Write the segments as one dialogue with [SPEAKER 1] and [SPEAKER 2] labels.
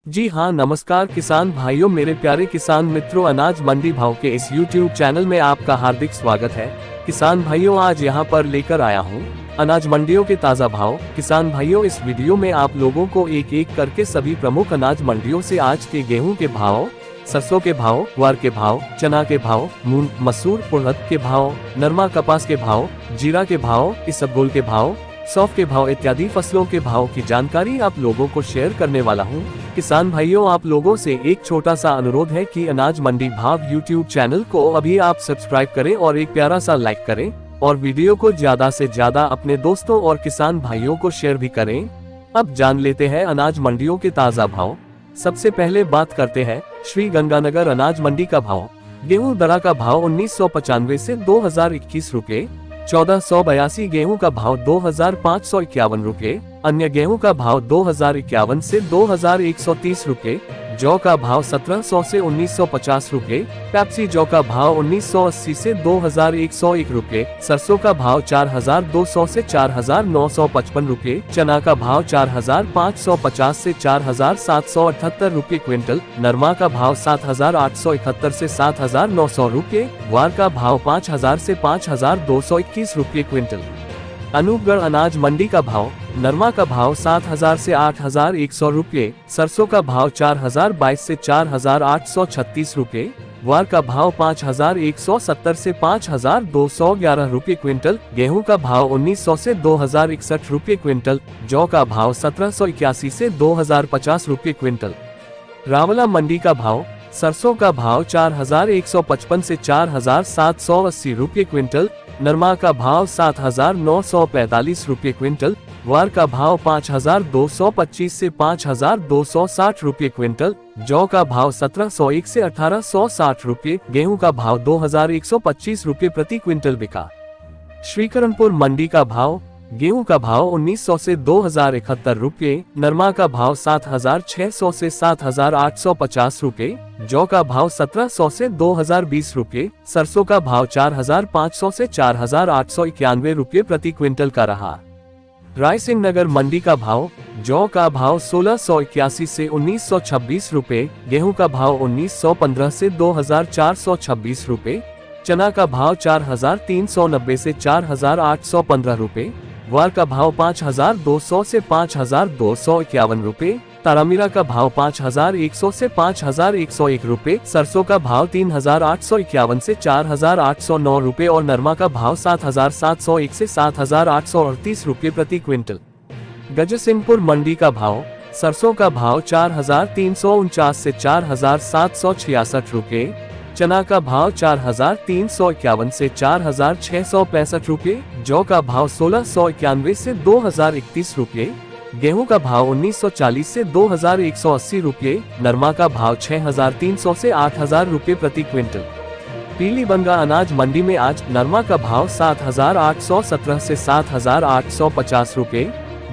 [SPEAKER 1] जी हाँ, नमस्कार किसान भाइयों, मेरे प्यारे किसान मित्रों, अनाज मंडी भाव के इस YouTube चैनल में आपका हार्दिक स्वागत है। किसान भाइयों, आज यहाँ पर लेकर आया हूँ अनाज मंडियों के ताज़ा भाव। किसान भाइयों, इस वीडियो में आप लोगों को एक एक करके सभी प्रमुख अनाज मंडियों से आज के गेहूं के भाव, सरसों के भाव, ग्वार के भाव, चना के भाव, मूंग, मसूर, उड़द के भाव, नरमा कपास के भाव, जीरा के भाव, इसबगोल के भाव, सौंफ के भाव इत्यादि फसलों के भाव की जानकारी आप लोगों को शेयर करने वाला हूं। किसान भाइयों, आप लोगों से एक छोटा सा अनुरोध है कि अनाज मंडी भाव YouTube चैनल को अभी आप सब्सक्राइब करें और एक प्यारा सा लाइक करें और वीडियो को ज्यादा से ज्यादा अपने दोस्तों और किसान भाइयों को शेयर भी करें। अब जान लेते हैं अनाज मंडियों के ताज़ा भाव। सबसे पहले बात करते हैं श्री गंगानगर अनाज मंडी का भाव। गेहूं दरा का भाव 1995 से 2021 रुपए, 1482 गेहूं का भाव 2551 रुपए, अन्य गेहूं का भाव 2051 से 2130 रुपए, जौ का भाव 1700 से 1950 रुपए, पेप्सी जौ का भाव 1980 से 2101 रुपए, सरसों का भाव 4200 से 4955 रुपए, चना का भाव 4550 से 4778 रुपए क्विंटल, नरमा का भाव 7871 से 7900 रुपए, ग्वार का भाव 5000 से 5221 रुपए क्विंटल। अनूपगढ़ अनाज मंडी का भाव। नरमा का भाव 7000 से 8100 रुपए, सरसों का भाव 4022 से 4836 रुपए, ग्वार का भाव 5170 से 5211 रुपए क्विंटल, गेहूं का भाव 1900 से 2061 रुपए क्विंटल, जौ का भाव 1781 से 2050 रुपए क्विंटल। रावला मंडी का भाव। सरसों का भाव 4155 से 4780 रुपए क्विंटल, नरमा का भाव 7945 रुपए क्विंटल, ग्वार का भाव 5225 से 5260 रुपए क्विंटल, जौ का भाव 1701 से 1860 रुपए, गेहूं का भाव 2125 रुपए प्रति क्विंटल बिका। श्रीकरणपुर मंडी का भाव। गेहूं का भाव 1900 से 2071 रुपए, नरमा का भाव 7600 से 7850 रुपए, जौ का भाव 1700 से 2020 रुपए, सरसों का भाव 4500 से 4891 रुपए प्रति क्विंटल का रहा। रायसिंह नगर मंडी का भाव। जौ का भाव 1681 से 1926 रुपए, गेहूं का भाव 1915 से 2426 रुपए, चना का भाव 4390 से 4815 रुपए, ग्वार का भाव 5200 से 5251 रुपए, तारामीरा का भाव 5100 से 5101 रुपए, सरसों का भाव 3851 से 4809 रुपए और नरमा का भाव 7701 से 7838 रुपए प्रति क्विंटल। गजसिंहपुर मंडी का भाव। सरसों का भाव 4349 से 4766 रुपए, चना का भाव 4351 से 4665 रुपए, जौ का भाव 1691 से 2031 रुपए, गेहूं का भाव 1940 से 2180 रुपए, नरमा का भाव 6300 से 8000 रुपए प्रति क्विंटल। पीलीबंगा अनाज मंडी में आज नरमा का भाव 7817 से 7850 रुपए,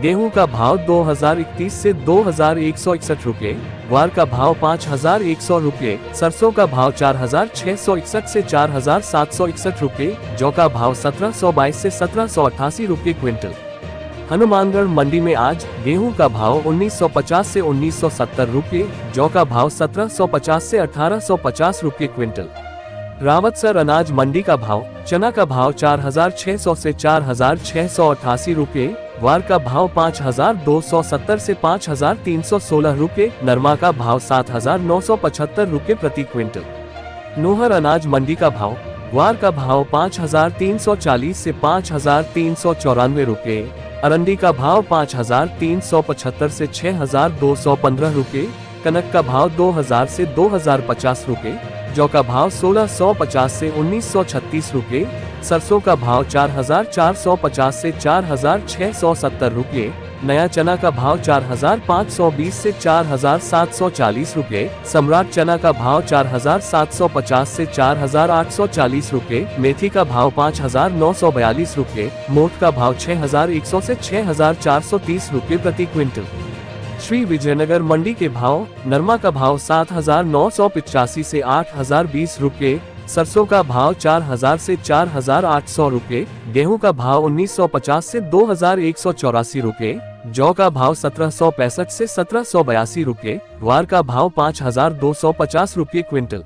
[SPEAKER 1] गेहूं का भाव 2031 से 2161 रुपए, ग्वार का भाव 5100 रुपए, सरसों का भाव 4661 से 4761 रुपए, जौ का भाव 1722 से 1788 रुपए क्विंटल। हनुमानगढ़ मंडी में आज गेहूं का भाव 1950 से 1970 रुपए, जौ का भाव 1750 से 1850 रुपए क्विंटल। रावतसर अनाज मंडी का भाव। चना का भाव 4600 से 4688 रुपए, ग्वार का भाव 5270 से 5316 रुपए, नरमा का भाव 7975 रुपए प्रति क्विंटल। नोहर अनाज मंडी का भाव। ग्वार का भाव 5340 से 5394 रुपए, अरंडी का भाव 5375 से 6215 रुपए, कनक का भाव 2000 से 2050 रुपए, जौ का भाव 1650 से 1936 रुपए, सरसों का भाव 4450 से 4670 रुपए, नया चना का भाव 4520 से 4740 रुपए, सम्राट चना का भाव 4750 से 4840 रुपए, मेथी का भाव 5942 रुपए, मोठ का भाव 6100 से 6430 रुपए प्रति क्विंटल। श्री विजयनगर मंडी के भाव। नरमा का भाव 7985 से 8020 रुपए, सरसों का भाव 4000 से 4800 रुपए, गेहूं का भाव 1950 से 2184 रुपए, जौ का भाव 1765 से 1782 रुपये, ग्वार का भाव 5250 रुपये क्विंटल।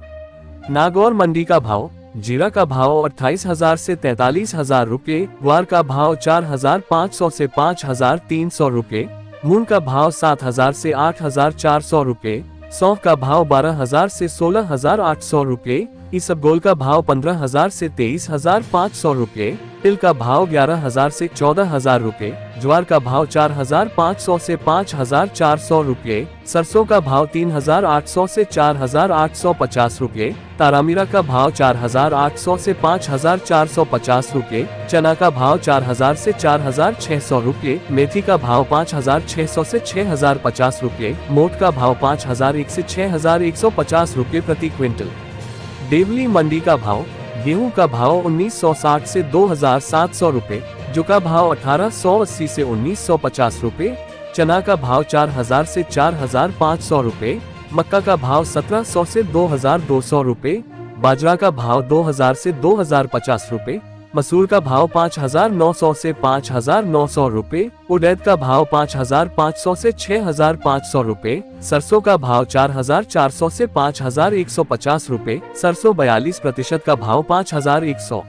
[SPEAKER 1] नागौर मंडी का भाव, जीरा का भाव 28,000 से 43,000 रुपये, ग्वार का भाव 4,500 से 5,300 रुपये, मूंग का भाव 7,000 से 8,400 रुपये, सौंफ का भाव 12,000 से 16,800 रुपये, इसबगोल का भाव 15,000 से 23,500 रुपये, तिल का भाव 11,000 से 14,000 रुपये, ज्वार का भाव 4,500 से 5,400 रुपये, सरसों का भाव 3,800 से 4,850 रुपये, तारामीरा का भाव 4,800 से 5,450 रुपये, चना का भाव 4,000 से 4,600 रुपये, मेथी का भाव 5,600 से 6,050 रुपये, मोट का भाव 5,001 से 6,150 रुपये प्रति क्विंटल। देवली मंडी का भाव, गेहूं का भाव 1960 से 2,700 रुपये, जौ का भाव 1,880 से 1,950 रुपये, चना का भाव 4,000 से 4,500 रुपये, मक्का का भाव 1,700 से 2,200 रुपये, बाजरा का भाव 2,000 से 2,050 रुपये, मसूर का भाव 5,900 से 5,900 रुपये, उड़द का भाव 5,500 से 6,500 रुपये, सरसों का भाव 4,400 से 5,150 रुपये, सरसों 42% का भाव 5,100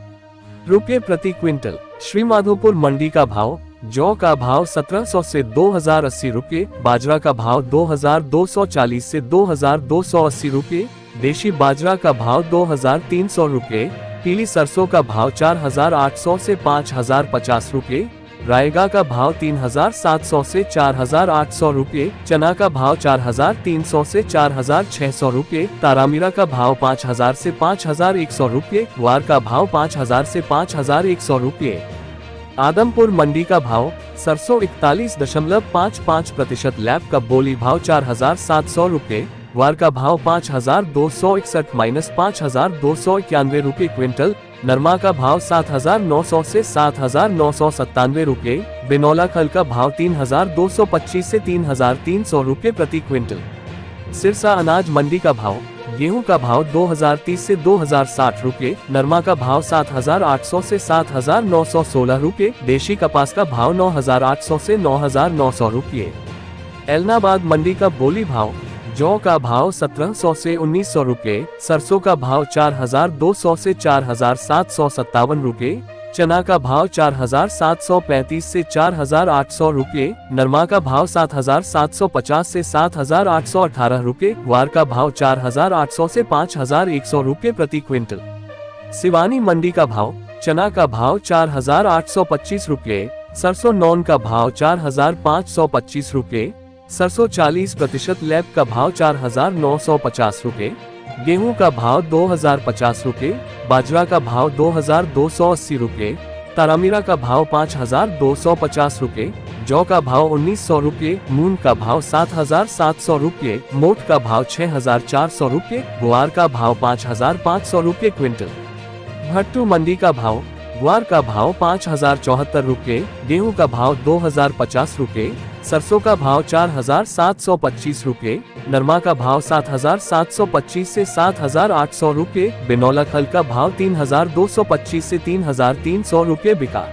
[SPEAKER 1] रुपये प्रति क्विंटल। श्री माधोपुर मंडी का भाव, जौ का भाव 1,700 से 2,080 रुपये, बाजरा का भाव 2,240 से 2,280 रुपये, देशी बाजरा का भाव 2,300 रुपये, पीली सरसों का भाव 4,800 से 5,050 रुपये, रायगा का भाव 3,700 से 4,800 रुपये, चना का भाव 4,300 से 4,600 रुपये, तारामीरा का भाव 5,000 से 5,100 रुपये, ग्वार का भाव 5,000 से 5,100 रुपये। आदमपुर मंडी का भाव, सरसों 41.55% लैब का बोली भाव 4,700 रुपये, ग्वार का भाव 5,261 - 5,291 रुपये क्विंटल, नरमा का भाव 7,900 से 7,997 रुपये, बिनौला खल का भाव 3,225 से 3,300 रुपये प्रति क्विंटल। सिरसा अनाज मंडी का भाव, गेहूं का भाव 2,030 से 2,060 रुपये, नरमा का भाव 7,800 से 7,916 रुपये, देशी कपास का भाव 9,800 से 9,900 रुपये। एलनाबाद मंडी का बोली भाव, जौ का भाव 1,700 से 1,900 रुपये, सरसों का भाव 4,200 से 4,757 रुपये, चना का भाव 4,735 से 4,800 रुपये, नरमा का भाव 7,750 से 7,818 रुपये, ग्वार का भाव 4,800 से 5,100 रुपये प्रति क्विंटल। सिवानी मंडी का भाव, चना का भाव 4,825 रुपये, सरसों नॉन का भाव 4,525 रुपये, सरसों 40% लैब का भाव 4,950 रुपये, गेहूं का भाव 2,050 रुपये, बाजरा का भाव 2,280 रुपये, तारामीरा का भाव 5,250 रुपये, जौ का भाव 1,900 रुपये, मूंग का भाव 7,700 रुपये, मोट का भाव 6,400 रुपये, ग्वार का भाव 5,500 रुपये क्विंटल। भट्टू मंडी का भाव, ग्वार का भाव 5,074 रुपये, गेहूं का भाव 2,050 रुपये, सरसों का भाव 4,725 रुपये, नरमा का भाव 7,725 से 7,800 रुपये, बिनौला खल का भाव 3,225 से 3,300 रुपये बिका।